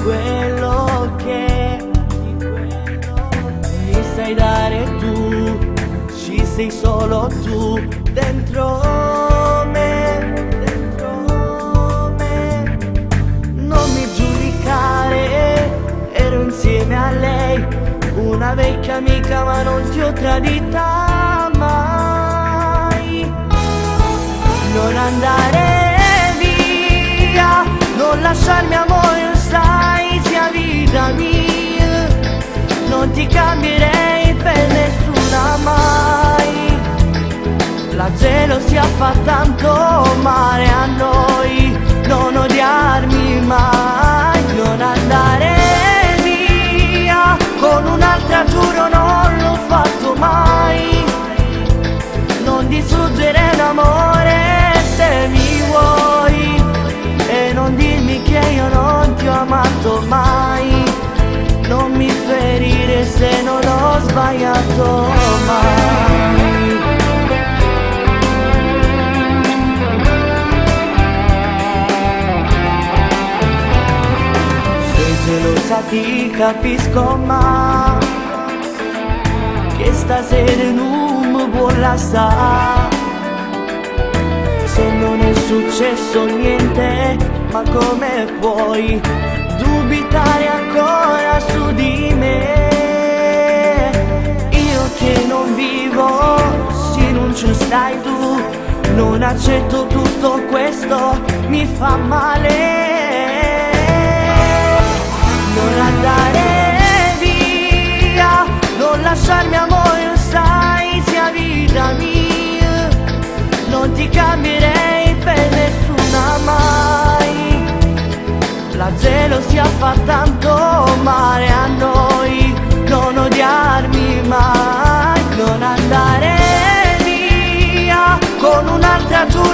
quello che mi sai dare tu, ci sei solo tu dentro me, dentro me. Non mi giudicare, ero insieme a lei, una vecchia amica ma non ti ho tradita mai. Non andare via, non lasciarmi amore, sai, sia vita mia. Non ti cambierei per nessuna mai. La gelosia fa tanto male a noi, non odiarmi mai. Non andare via, con un'altra giuro non l'ho fatto mai. Non distruggere un amore se mi vuoi, e non dirmi che io non ti ho amato mai. Non mi ferire se non ho sbagliato mai. Sei gelosa ti capisco, ma che stasera non mi vuoi lasciare. Se non è successo niente, ma come puoi dubitare ancora su di me? Io che non vivo, se non ci stai tu, non accetto tutto questo, mi fa male. Non andare via, non lasciarmi amore, sai, sia vita mia. Non ti cambierei per nessuna mai. La gelosia fa tanto male a noi, non odiarmi mai. Non andare via, con un'altra giuro